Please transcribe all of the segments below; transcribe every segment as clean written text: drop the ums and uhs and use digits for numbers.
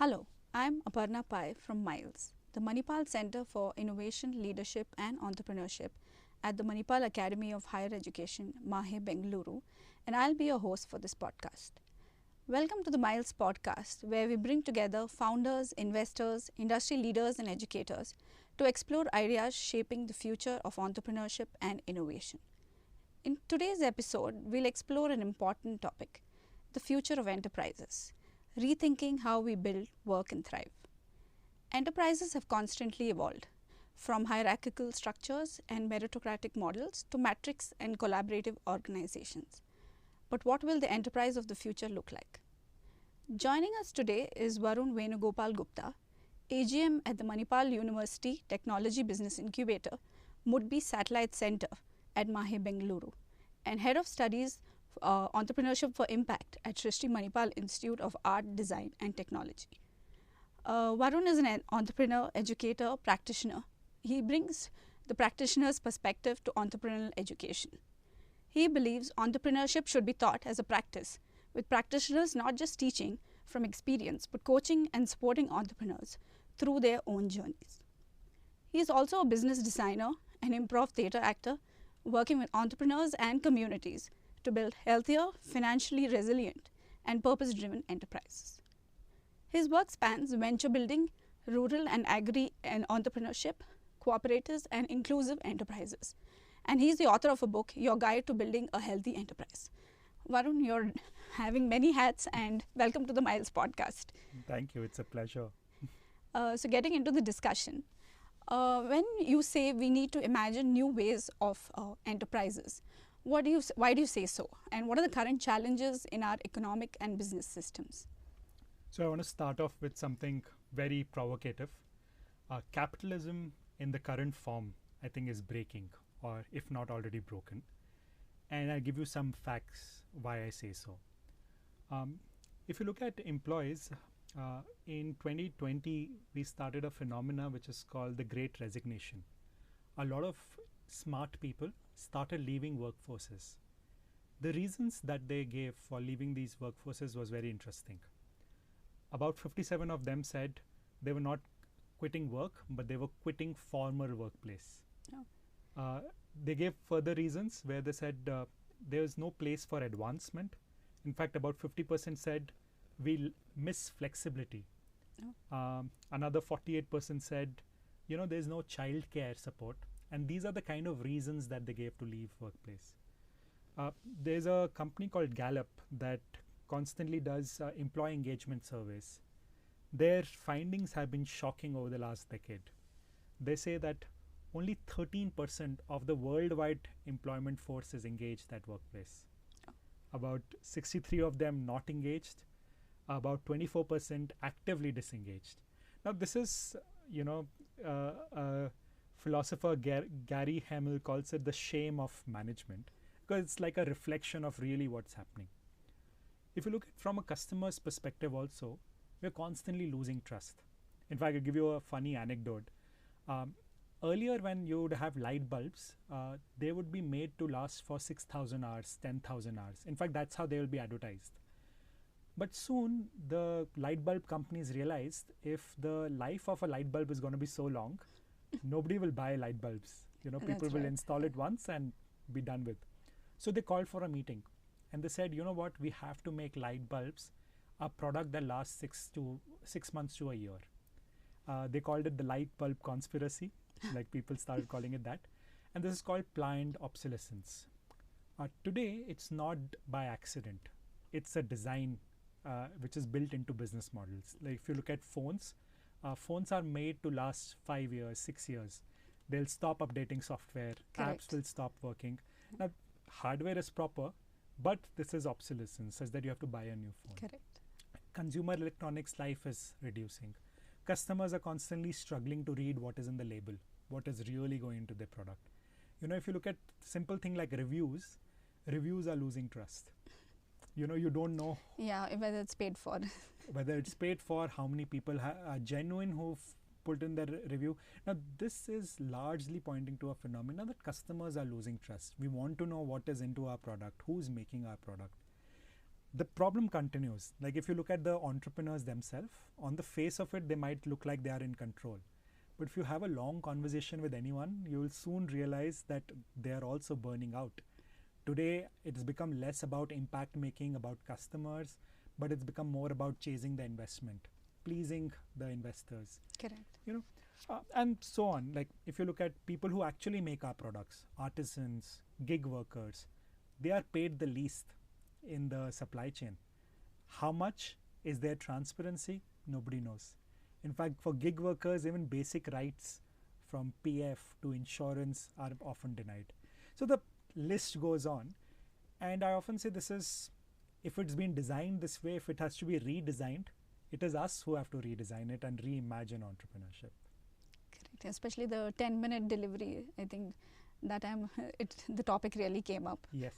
Hello, I'm Aparna Pai from MILES, the Manipal Center for Innovation, Leadership and Entrepreneurship at the Manipal Academy of Higher Education, MAHE Bengaluru, and I'll be your host for this podcast. Welcome to the MILES podcast, where we bring together founders, investors, industry leaders, and educators to explore ideas shaping the future of entrepreneurship and innovation. In today's episode, we'll explore an important topic: the future of enterprises, rethinking how we build, work, and thrive. Enterprises have constantly evolved, from hierarchical structures and meritocratic models to matrix and collaborative organizations. But what will the enterprise of the future look like? Joining us today is Varun Venugopal Gupta, AGM at the Manipal University Technology Business Incubator, MUTBI Satellite Center at MAHE Bengaluru, and Head of Studies Entrepreneurship for Impact at Srishti Manipal Institute of Art, Design and Technology. Varun is an entrepreneur, educator, practitioner. He brings the practitioner's perspective to entrepreneurial education. He believes entrepreneurship should be taught as a practice, with practitioners not just teaching from experience but coaching and supporting entrepreneurs through their own journeys. He is also a business designer and improv theatre actor, working with entrepreneurs and communities to build healthier, financially resilient, and purpose-driven enterprises. His work spans venture building, rural and agri and entrepreneurship, cooperatives, and inclusive enterprises. And he's the author of a book, Your Guide to Building a Healthy Enterprise. Varun, you're having many hats, and welcome to the Miles podcast. Thank you. It's a pleasure. So getting into the discussion, when you say we need to imagine new ways of enterprises, why do you say so? And what are the current challenges in our economic and business systems? So I want to start off with something very provocative. Capitalism in the current form, I think, is breaking, or if not already broken. And I'll give you some facts why I say so. If you look at employees, in 2020, we started a phenomena which is called the Great Resignation. A lot of smart people started leaving workforces. The reasons that they gave for leaving these workforces was very interesting. About 57 of them said they were not quitting work, but they were quitting former workplace. Oh. They gave further reasons where they said there is no place for advancement. In fact, about 50% said we miss flexibility. Oh. Another 48% said, there's no child care support. And these are the kind of reasons that they gave to leave workplace. There's a company called Gallup that constantly does employee engagement surveys. Their findings have been shocking over the last decade. They say that only 13% of the worldwide employment force is engaged at workplace. About 63 of them not engaged, about 24% actively disengaged. Now this is, philosopher Gary Hamel calls it the shame of management, because it's like a reflection of really what's happening. If you look at from a customer's perspective also, we're constantly losing trust. In fact, I'll give you a funny anecdote. Earlier when you would have light bulbs, they would be made to last for 6,000 hours, 10,000 hours. In fact, that's how they will be advertised. But soon the light bulb companies realized if the life of a light bulb is going to be so long, nobody will buy light bulbs. People will install it once and be done with. So they called for a meeting and they said, you know what, we have to make light bulbs a product that lasts 6 months to a year. They called it the light bulb conspiracy, like people started calling it that. And this is called planned obsolescence. Today, it's not by accident. It's a design which is built into business models. Like if you look at phones, phones are made to last 5 years, 6 years. They'll stop updating software. Correct. Apps will stop working. Now, hardware is proper, but this is obsolescence, such that you have to buy a new phone. Correct. Consumer electronics life is reducing. Customers are constantly struggling to read what is in the label, what is really going into their product. If you look at simple thing like reviews are losing trust. You don't know Whether it's paid for. whether it's paid for, how many people are genuine who've put in their review. Now, this is largely pointing to a phenomenon that customers are losing trust. We want to know what is into our product, who's making our product. the problem continues. Like if you look at the entrepreneurs themselves, on the face of it, they might look like they are in control. But if you have a long conversation with anyone, you will soon realize that they are also burning out. Today, it's become less about impact making, about customers, but it's become more about chasing the investment, pleasing the investors. Correct. And so on. Like if you look at people who actually make our products, artisans, gig workers, they are paid the least in the supply chain. How much is their transparency? Nobody knows. In fact, for gig workers, even basic rights from PF to insurance are often denied. So the list goes on. And I often say this is, if it's been designed this way, if it has to be redesigned, it is us who have to redesign it and reimagine entrepreneurship. Correct. Especially the 10-minute delivery. I think that time the topic really came up. Yes.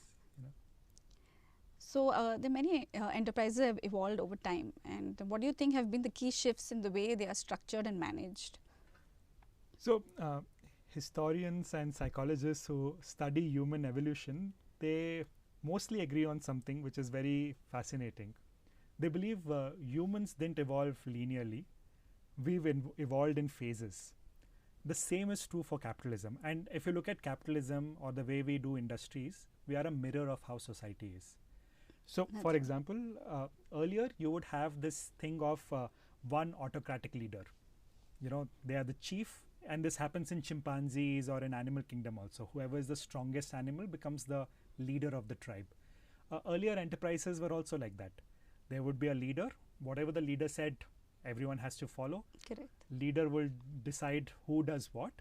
So there are many enterprises have evolved over time, and what do you think have been the key shifts in the way they are structured and managed? So historians and psychologists who study human evolution, they mostly agree on something which is very fascinating. They believe humans didn't evolve linearly. We've evolved in phases. The same is true for capitalism. And if you look at capitalism or the way we do industries, we are a mirror of how society is. So, for example, earlier you would have this thing of one autocratic leader. They are the chief, and this happens in chimpanzees or in animal kingdom also. Whoever is the strongest animal becomes the leader of the tribe. Earlier enterprises were also like that. There would be a leader. Whatever the leader said, everyone has to follow. Correct. Leader will decide who does what.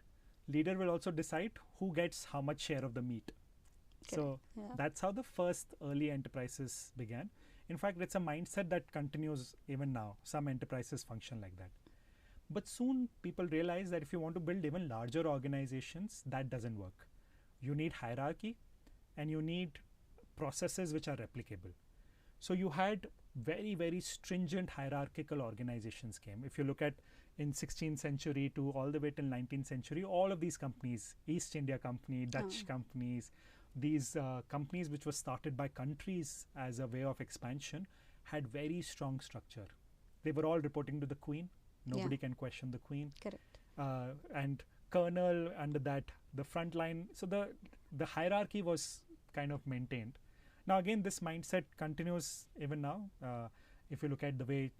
Leader will also decide who gets how much share of the meat. So that's how the first early enterprises began. In fact, it's a mindset that continues even now. Some enterprises function like that. But soon people realize that if you want to build even larger organizations, that doesn't work. You need hierarchy and you need processes which are replicable. So you had very, very stringent hierarchical organizations came. If you look at in 16th century to all the way till 19th century, all of these companies, East India Company, Dutch companies, these companies which were started by countries as a way of expansion had very strong structure. They were all reporting to the Queen. Nobody can question the Queen. Correct. And colonel under that, the front line. So the hierarchy was kind of maintained. Now again, this mindset continues even now. If you look at the way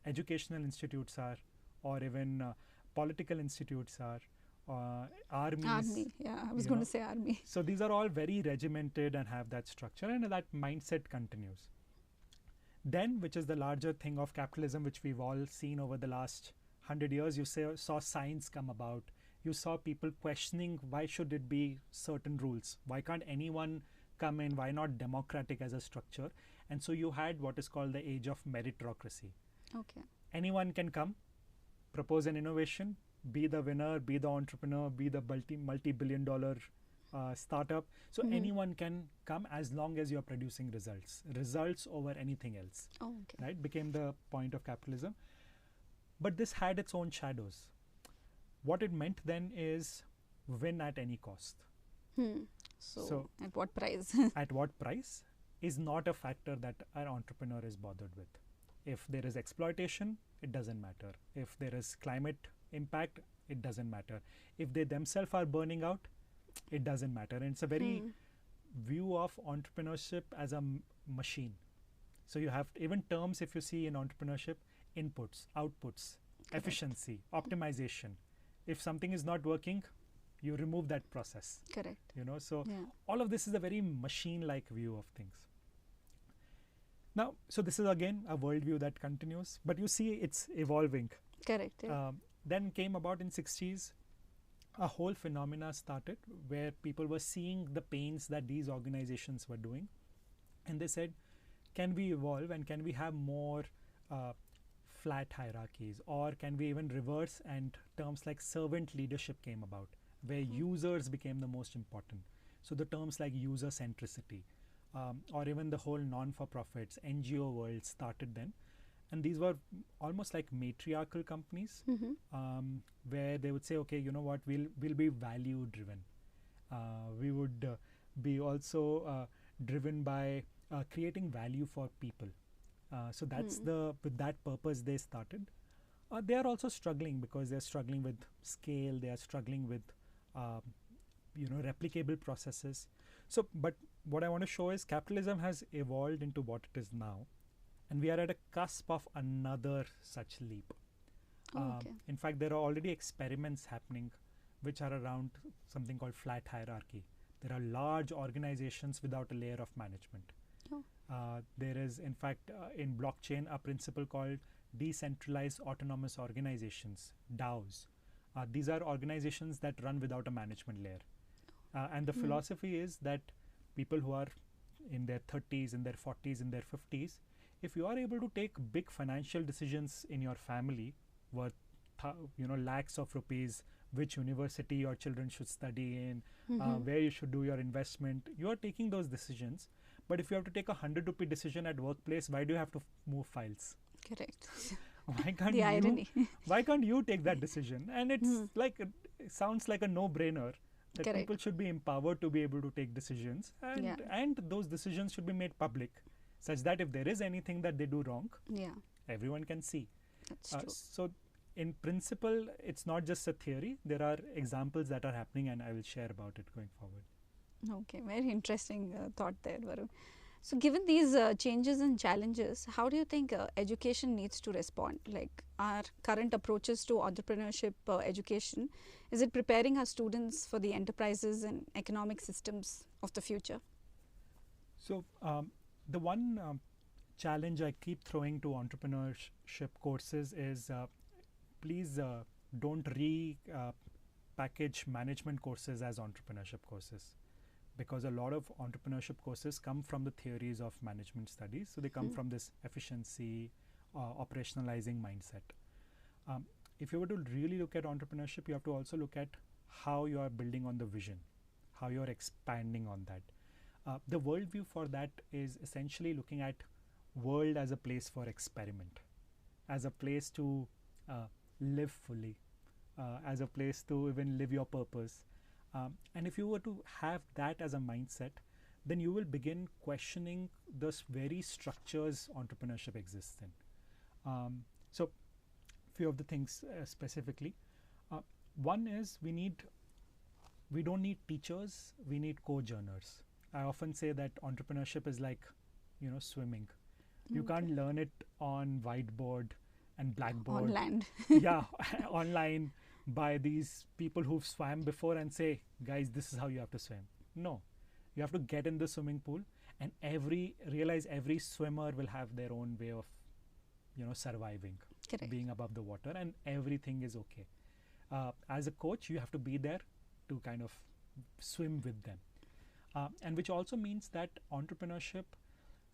educational institutes are, or even political institutes are, armies. Army, yeah, I was going to say army. So these are all very regimented and have that structure, and that mindset continues. Then, which is the larger thing of capitalism, which we've all seen over the last 100 years, you saw science come about. You saw people questioning why should it be certain rules? Why can't anyone come in? Why not democratic as a structure? And so you had what is called the age of meritocracy. Okay. Anyone can come, propose an innovation, be the winner, be the entrepreneur, be the multi-billion-dollar startup. So anyone can come as long as you're producing results over anything else. Oh, okay. Right? Became the point of capitalism. But this had its own shadows. What it meant then is win at any cost. So at what price? At what price is not a factor that an entrepreneur is bothered with. If there is exploitation, it doesn't matter. If there is climate impact, it doesn't matter. If they themselves are burning out, it doesn't matter. And it's a very view of entrepreneurship as a machine. So you have even terms, if you see in entrepreneurship, inputs, outputs, efficiency, optimization. If something is not working, you remove that process. Correct. So all of this is a very machine-like view of things. Now, so this is again a worldview that continues, but you see it's evolving. Correct. Yeah. Then came about in 60s, a whole phenomena started where people were seeing the pains that these organizations were doing. And they said, can we evolve and can we have more flat hierarchies, or can we even reverse, and terms like servant leadership came about, where users became the most important. So the terms like user centricity, or even the whole non-for-profits, NGO world started then. And these were almost like matriarchal companies, where they would say, okay, you know what, we'll be value driven. We would be also driven by creating value for people. So that's with that purpose they started. They are also struggling because they're struggling with scale, they are struggling with uh, replicable processes. So, but what I want to show is capitalism has evolved into what it is now, and we are at a cusp of another such leap. In fact, there are already experiments happening which are around something called flat hierarchy. There are large organizations without a layer of management. There is, in fact, in blockchain, a principle called decentralized autonomous organizations, DAOs. These are organizations that run without a management layer. And the philosophy is that people who are in their 30s, in their 40s, in their 50s, if you are able to take big financial decisions in your family worth lakhs of rupees, which university your children should study in, where you should do your investment, you are taking those decisions. But if you have to take a 100 rupee decision at workplace, why do you have to move files? Correct. Why can't the irony. Why can't you take that decision? And it's like it sounds like a no-brainer that Correct. people should be empowered to be able to take decisions, and those decisions should be made public, such that if there is anything that they do wrong, everyone can see. That's true. So in principle, it's not just a theory. There are examples that are happening, and I will share about it going forward. Okay, very interesting thought there, Varun. So given these changes and challenges, how do you think education needs to respond? Like our current approaches to entrepreneurship education, is it preparing our students for the enterprises and economic systems of the future? So the one challenge I keep throwing to entrepreneurship courses is please don't package management courses as entrepreneurship courses, because a lot of entrepreneurship courses come from the theories of management studies. So they come from this efficiency, operationalizing mindset. If you were to really look at entrepreneurship, you have to also look at how you are building on the vision, how you are expanding on that. The worldview for that is essentially looking at world as a place for experiment, as a place to live fully, as a place to even live your purpose. And if you were to have that as a mindset, then you will begin questioning the very structures entrepreneurship exists in. So few of the things specifically. One is we don't need teachers, we need co-journers. I often say that entrepreneurship is like, swimming. You can't learn it on whiteboard and blackboard. On land. Online by these people who've swam before and say, guys, this is how you have to swim. No, you have to get in the swimming pool and realize every swimmer will have their own way of, surviving, being above the water, and everything is okay. As a coach, you have to be there to kind of swim with them. And which also means that entrepreneurship,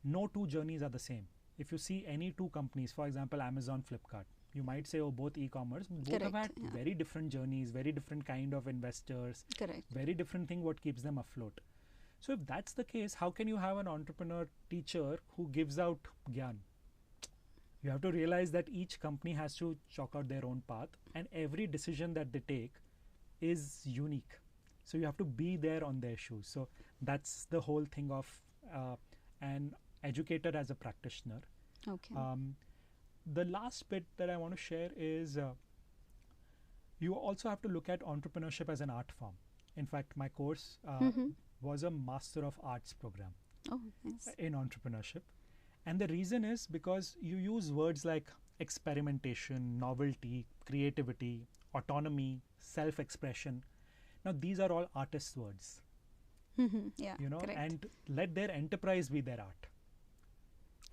no two journeys are the same. If you see any two companies, for example, Amazon, Flipkart, you might say, oh, both e-commerce, both have had very different journeys, very different kind of investors, very different thing what keeps them afloat. So if that's the case, how can you have an entrepreneur teacher who gives out gyan? You have to realize that each company has to chalk out their own path, and every decision that they take is unique. So you have to be there on their shoes. So that's the whole thing of an educator as a practitioner. The last bit that I want to share is you also have to look at entrepreneurship as an art form. In fact, my course was a Master of Arts program in entrepreneurship. And the reason is because you use words like experimentation, novelty, creativity, autonomy, self-expression. Now, these are all artists' words. And let their enterprise be their art.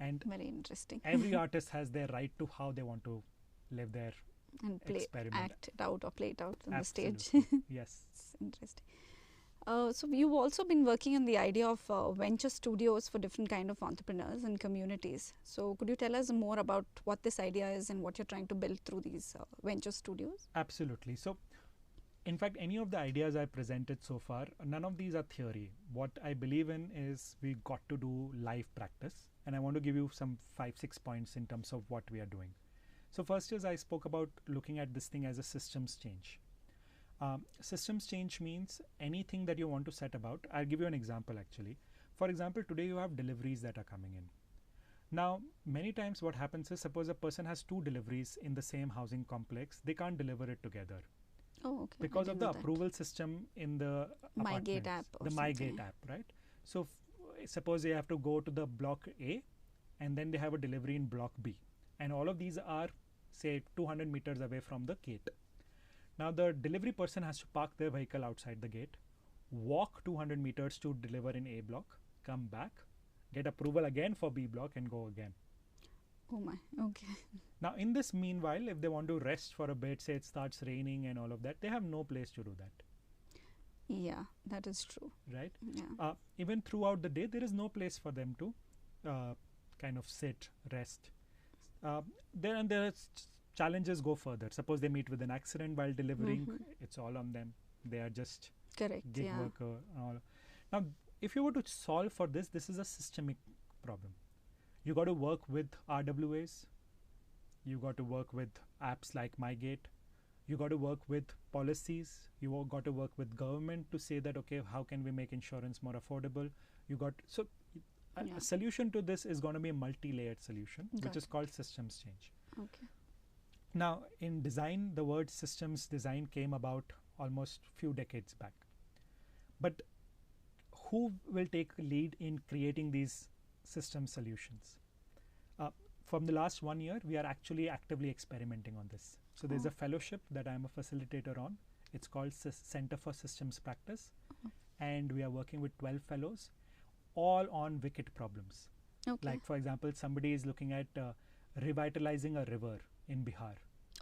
And very interesting. Every artist has their right to how they want to live their and act it out or play it out on the stage. Yes. It's interesting. So you've also been working on the idea of venture studios for different kind of entrepreneurs and communities. So could you tell us more about what this idea is and what you're trying to build through these venture studios? Absolutely. So in fact, any of the ideas I presented so far, none of these are theory. What I believe in is we got to do live practice. And I want to give you some 5-6 points in terms of what we are doing. So first is I spoke about looking at this thing as a systems change. Systems change means anything that you want to set about. I'll give you an example actually. for example, today you have deliveries that are coming in. Now, many times what happens is, suppose a person has 2 deliveries in the same housing complex, they can't deliver it together. Oh, okay. Because of the approval system in the MyGate app. The MyGate app, right? So, suppose they have to go to the block A, and then they have a delivery in block B, and all of these are, say, 200 meters away from the gate. Now, the delivery person has to park their vehicle outside the gate, walk 200 meters to deliver in A block, come back, get approval again for B block, and go again. Oh my, okay. Now, in this meanwhile, if they want to rest for a bit, say it starts raining and all of that, they have no place to do that. Yeah, that is true. Right? Yeah. Even throughout the day, there is no place for them to kind of sit, rest. There challenges go further. Suppose they meet with an accident while delivering, it's all on them. They are just correct, gig worker and all. Now, if you were to solve for this is a systemic problem. You got to work with RWAs. You got to work with apps like MyGate. You got to work with policies. You got to work with government to say that, okay, how can we make insurance more affordable? A solution to this is going to be a multi-layered solution, which is called systems change. Okay. Now, in design, the word systems design came about almost few decades back. But who will take lead in creating these system solutions? From the last 1 year, we are actually actively experimenting on this. So there's a fellowship that I'm a facilitator on. It's called Center for Systems Practice. And we are working with 12 fellows, all on wicked problems. Okay. Like, for example, somebody is looking at revitalizing a river in Bihar.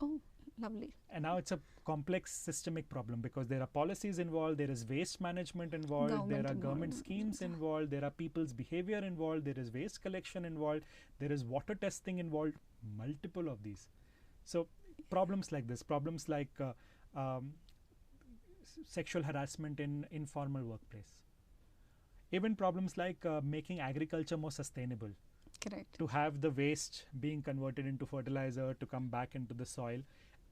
Oh, lovely. And now it's a complex systemic problem because there are policies involved, there is waste management involved, there are government schemes involved, there are people's behavior involved, there is waste collection involved, there is water testing involved, multiple of these. So problems like this, problems like sexual harassment in informal workplace. Even problems like making agriculture more sustainable. Correct. To have the waste being converted into fertilizer, to come back into the soil.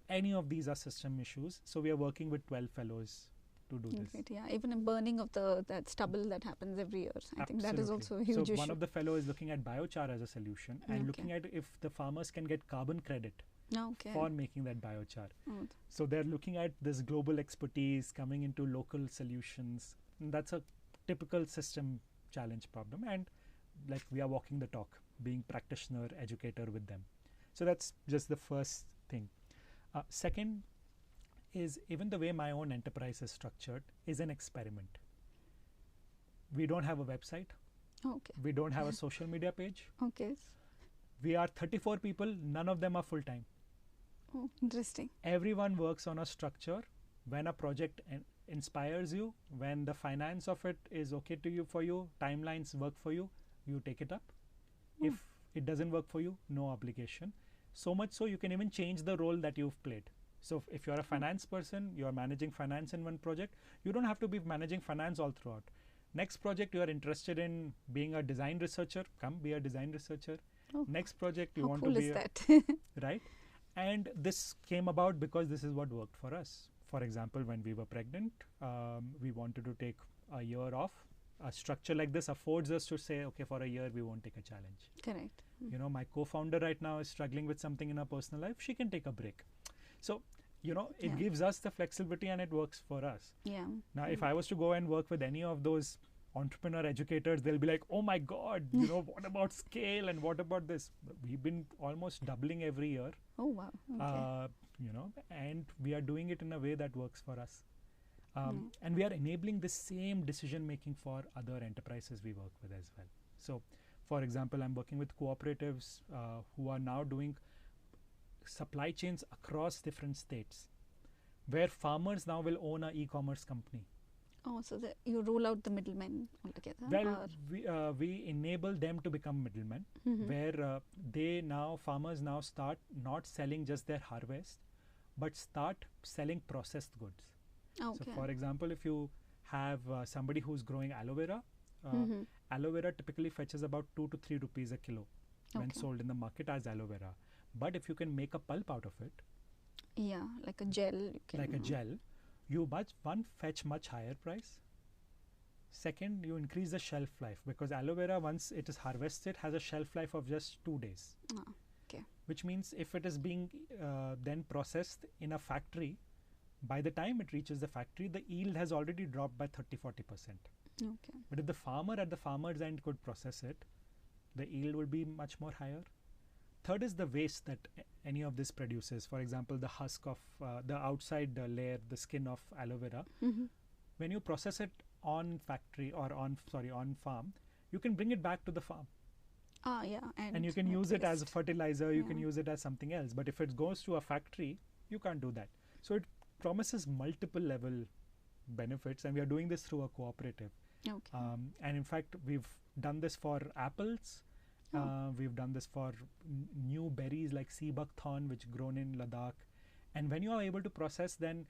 Any of these are system issues. So we are working with 12 fellows to do this. Yeah, even a burning of that stubble that happens every year. I think that is also a huge issue. So one of the fellows is looking at biochar as a solution and looking at if the farmers can get carbon credit for making that biochar. So they're looking at this global expertise coming into local solutions. And that's a typical system challenge problem. And like we are walking the talk, being practitioner, educator with them. So that's just the first thing. Second is even the way my own enterprise is structured is an experiment. We don't have a website. Okay. We don't have a social media page. Okay. We are 34 people. None of them are full-time. Oh, interesting. Everyone works on a structure. When a project inspires you, when the finance of it is okay to you, for you, timelines work for you, you take it up. If it doesn't work for you, no obligation. So much so you can even change the role that you've played. So if you're a finance person, you're managing finance in one project, you don't have to be managing finance all throughout. Next project, you are interested in being a design researcher, come be a design researcher. Next project, you want to be right? And this came about because this is what worked for us. For example, when we were pregnant, we wanted to take a year off. A structure like this affords us to say, okay, for a year, we won't take a challenge. Correct. You know, my co-founder right now is struggling with something in her personal life. She can take a break. So, you know, it gives us the flexibility and it works for us. Yeah. Now, if I was to go and work with any of those entrepreneur educators, they'll be like, oh my God, you know, what about scale and what about this? We've been almost doubling every year. Oh, wow. Okay. You know, and we are doing it in a way that works for us. And we are enabling the same decision making for other enterprises we work with as well. So, for example, I'm working with cooperatives who are now doing supply chains across different states, where farmers now will own an e-commerce company. Oh, so you rule out the middlemen altogether? Well, we enable them to become middlemen, where farmers now start not selling just their harvest, but start selling processed goods. Okay. So, for example, if you have somebody who's growing aloe vera, aloe vera typically fetches about 2 to 3 rupees a kilo when sold in the market as aloe vera. But if you can make a pulp out of it, like a gel, you fetch much higher price. Second, you increase the shelf life, because aloe vera, once it is harvested, has a shelf life of just 2 days. Okay. Which means if it is being then processed in a factory, by the time it reaches the factory, the yield has already dropped by 30-40%. Okay. But if the farmer at the farmer's end could process it, the yield would be much more higher. Third is the waste that any of this produces. For example, the husk of the outside layer, the skin of aloe vera. When you process it on factory or on farm, you can bring it back to the farm. Yeah. And you can use it as a fertilizer, you can Yeah. use it as something else. But if it goes to a factory, you can't do that. So it promises multiple level benefits, and we are doing this through a cooperative. Okay. And in fact, we've done this for apples. We've done this for new berries like sea buckthorn, which grown in Ladakh. And when you are able to process then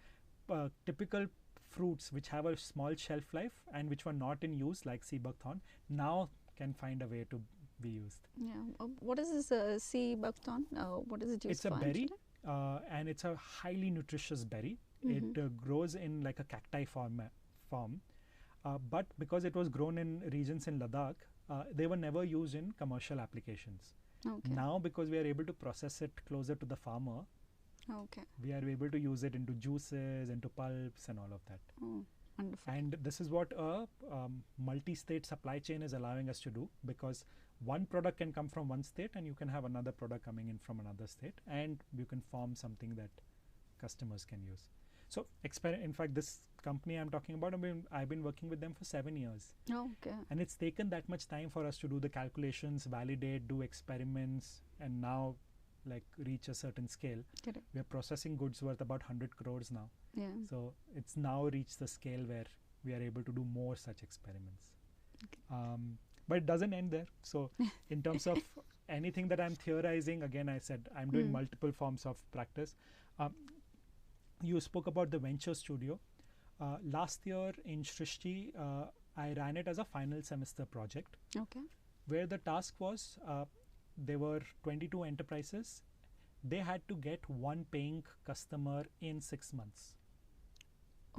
typical fruits which have a small shelf life and which were not in use, like sea buckthorn, now can find a way to be used. Yeah. What is this sea buckthorn? What is it used for? It's a berry, and it's a highly nutritious berry. It grows in like a cacti form. But because it was grown in regions in Ladakh, they were never used in commercial applications. Okay. Now, because we are able to process it closer to the farmer, Okay. we are able to use it into juices, into pulps and all of that. Oh, wonderful. And this is what a multi-state supply chain is allowing us to do, because one product can come from one state and you can have another product coming in from another state, and you can form something that customers can use. So in fact, this company I'm talking about, I've been working with them for 7 years. Oh, okay. And it's taken that much time for us to do the calculations, validate, do experiments, and now like reach a certain scale. Correct. We are processing goods worth about 100 crores now. Yeah. So it's now reached the scale where we are able to do more such experiments. Okay. But it doesn't end there. So in terms of anything that I'm theorizing, again, I said I'm doing multiple forms of practice. You spoke about the venture studio. Last year in Srishti, I ran it as a final semester project. Okay. Where the task was, there were 22 enterprises. They had to get one paying customer in 6 months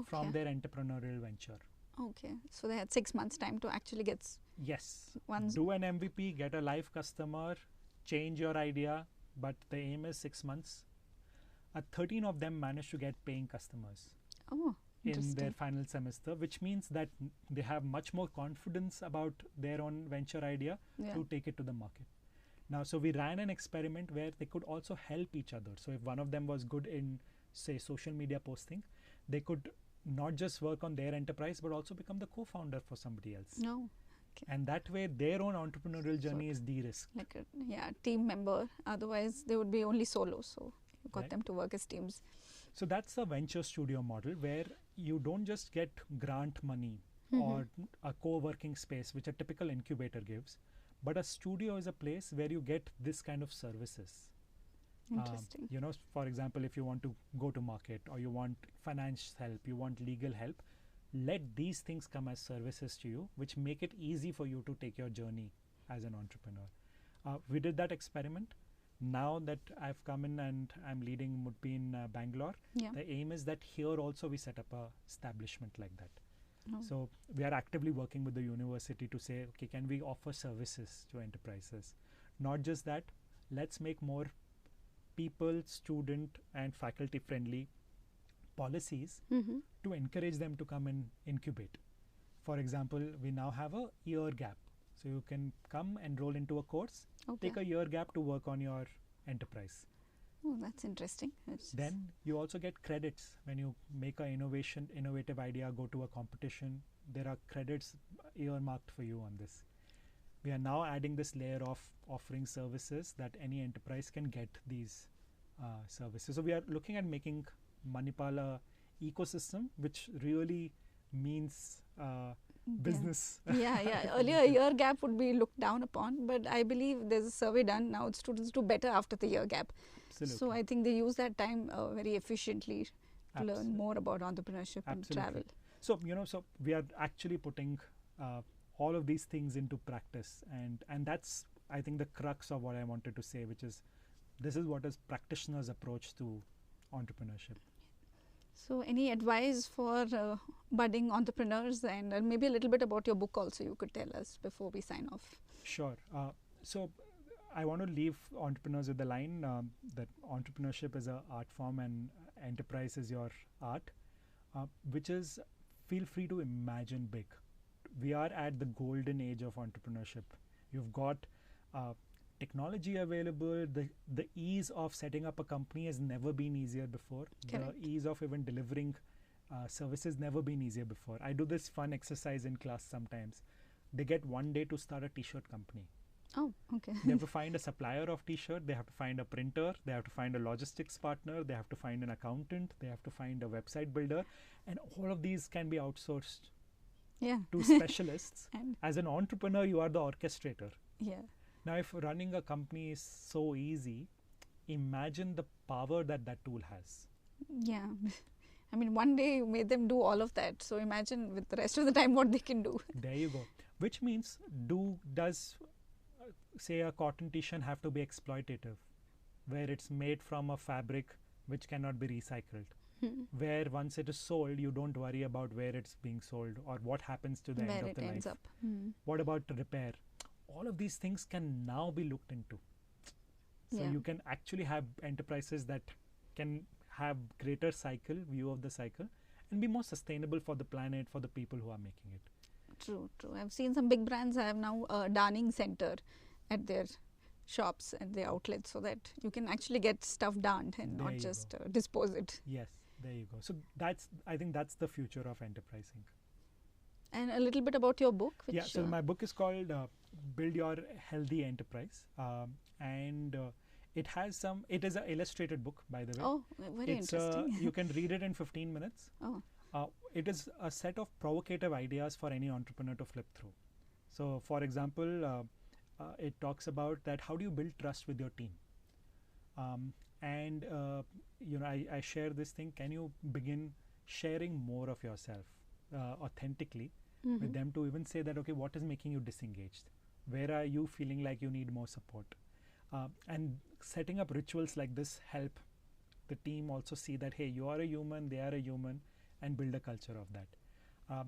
from their entrepreneurial venture. Okay. So they had 6 months time to actually get Yes. one. Do an MVP, get a live customer, change your idea, but the aim is 6 months. 13 of them managed to get paying customers in their final semester, which means that they have much more confidence about their own venture idea to take it to the market. Now, so we ran an experiment where they could also help each other. So if one of them was good in, say, social media posting, they could not just work on their enterprise, but also become the co-founder for somebody else. No. Okay. And that way, their own entrepreneurial journey is de-risked. Like a team member. Otherwise, they would be only solo. So you got them to work as teams. So that's the venture studio model, where you don't just get grant money or a co-working space, which a typical incubator gives, but a studio is a place where you get this kind of services. Interesting. You know, for example, if you want to go to market, or you want finance help, you want legal help, let these things come as services to you, which make it easy for you to take your journey as an entrepreneur. We did that experiment. Now that I've come in and I'm leading MUTBI in Bangalore, the aim is that here also we set up a establishment like that. So we are actively working with the university to say, okay, can we offer services to enterprises? Not just that, let's make more people, student and faculty friendly policies to encourage them to come and incubate. For example, we now have a year gap. So you can come, enroll into a course, take a year gap to work on your enterprise. Oh, that's interesting. Then you also get credits when you make an innovative idea, go to a competition. There are credits earmarked for you on this. We are now adding this layer of offering services that any enterprise can get these services. So we are looking at making Manipal a ecosystem, which really means business. Earlier, a year gap would be looked down upon, but I believe there's a survey done now. Students do better after the year gap. Absolutely. So I think they use that time very efficiently to learn more about entrepreneurship and travel. So so we are actually putting all of these things into practice, and that's, I think, the crux of what I wanted to say, which is this is what is practitioners' approach to entrepreneurship. So, any advice for budding entrepreneurs, and maybe a little bit about your book also you could tell us before we sign off? Sure. So I want to leave entrepreneurs with the line that entrepreneurship is an art form and enterprise is your art, which is feel free to imagine big. We are at the golden age of entrepreneurship. You've got technology available. The ease of setting up a company has never been easier before. Correct. The ease of even delivering services never been easier before. I do this fun exercise in class sometimes. They get 1 day to start a t-shirt company. Oh, okay. They have to find a supplier of t-shirt, they have to find a printer, they have to find a logistics partner, they have to find an accountant, they have to find a website builder, and all of these can be outsourced Yeah. to specialists. And As an entrepreneur, you are the orchestrator. yeah. Now, if running a company is so easy, imagine the power that that tool has. Yeah. I mean, one day you made them do all of that. So imagine with the rest of the time what they can do. There you go. Which means, does say a cotton t-shirt have to be exploitative, where it's made from a fabric which cannot be recycled, where once it is sold, you don't worry about where it's being sold or what happens to the Where end of it the ends life. up. Hmm. What about repair? All of these things can now be looked into. So Yeah. you can actually have enterprises that can have greater view of the cycle and be more sustainable for the planet, for the people who are making it. True, true. I've seen some big brands have now a darning center at their shops and their outlets so that you can actually get stuff darned and There not you just dispose it. Yes, there you go. So I think that's the future of enterprising. And a little bit about your book. Which, Yeah, so my book is called Build Your Healthy Enterprise, and it is an illustrated book, by the way. Oh, very It's interesting. you can read it in 15 minutes. Oh, It is a set of provocative ideas for any entrepreneur to flip through. So, for example, it talks about that how do you build trust with your team, and I share this thing. Can you begin sharing more of yourself authentically with them to even say that, okay, what is making you disengaged? Where are you feeling like you need more support? And setting up rituals like this help the team also see that, hey, you are a human, they are a human, and build a culture of that.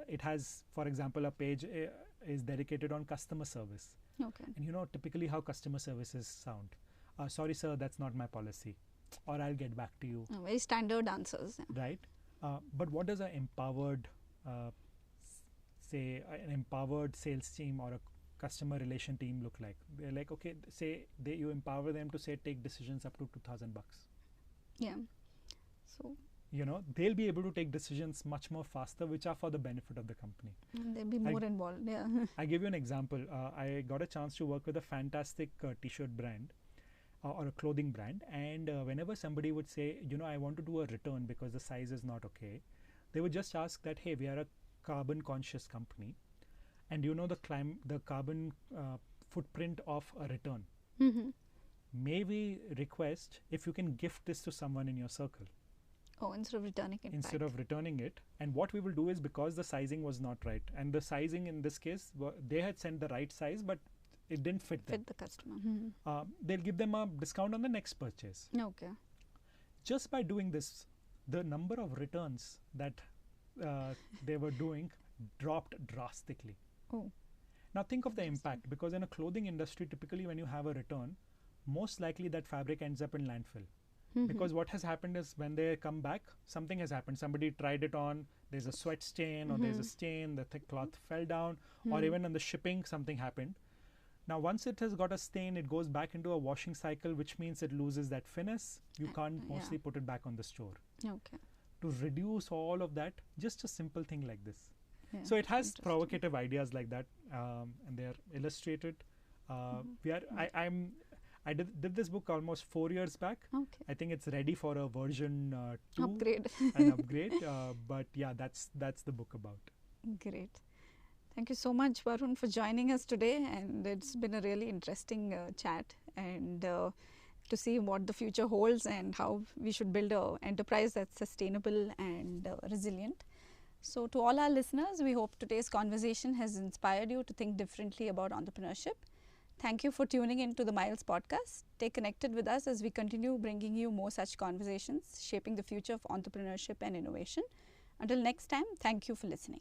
It has, for example, a page is dedicated on customer service. okay. And typically how customer services sound. Sorry, sir, that's not my policy. Or I'll get back to you. Very standard answers. Yeah. Right? But what does an empowered, say, an empowered sales team or a customer relation team look like? They're like, okay, you empower them to say take decisions up to $2,000. Yeah. So They'll be able to take decisions much more faster, which are for the benefit of the company. they'll be more involved. Yeah. I give you an example. I got a chance to work with a fantastic t-shirt brand or a clothing brand, and whenever somebody would say, I want to do a return because the size is not okay, they would just ask that, hey, we are a carbon conscious company, and the carbon footprint of a return. May we request if you can gift this to someone in your circle Oh, instead of returning it instead back. of returning it. And what we will do is, because the sizing was not right, and the sizing in this case, they had sent the right size, but it didn't fit them. Fit the customer. They'll give them a discount on the next purchase. Okay. Just by doing this, the number of returns that they were doing dropped drastically. Oh. Now think of the impact, because in a clothing industry, typically when you have a return, most likely that fabric ends up in landfill. Because what has happened is, when they come back, something has happened. Somebody tried it on, there's a sweat stain, or there's a stain, the thick cloth fell down, or even on the shipping, something happened. Now, once it has got a stain, it goes back into a washing cycle, which means it loses that finesse. You can't mostly put it back on the store. Okay. To reduce all of that, just a simple thing like this. Yeah. So it has provocative ideas like that, and they are illustrated. I did this book almost 4 years back. Okay. I think it's ready for a version 2, Upgrade. an upgrade. But yeah, that's the book about. Great. Thank you so much, Varun, for joining us today, and it's been a really interesting chat, and to see what the future holds and how we should build an enterprise that's sustainable and resilient. So to all our listeners, we hope today's conversation has inspired you to think differently about entrepreneurship. Thank you for tuning in to the Miles podcast. Stay connected with us as we continue bringing you more such conversations, shaping the future of entrepreneurship and innovation. Until next time, thank you for listening.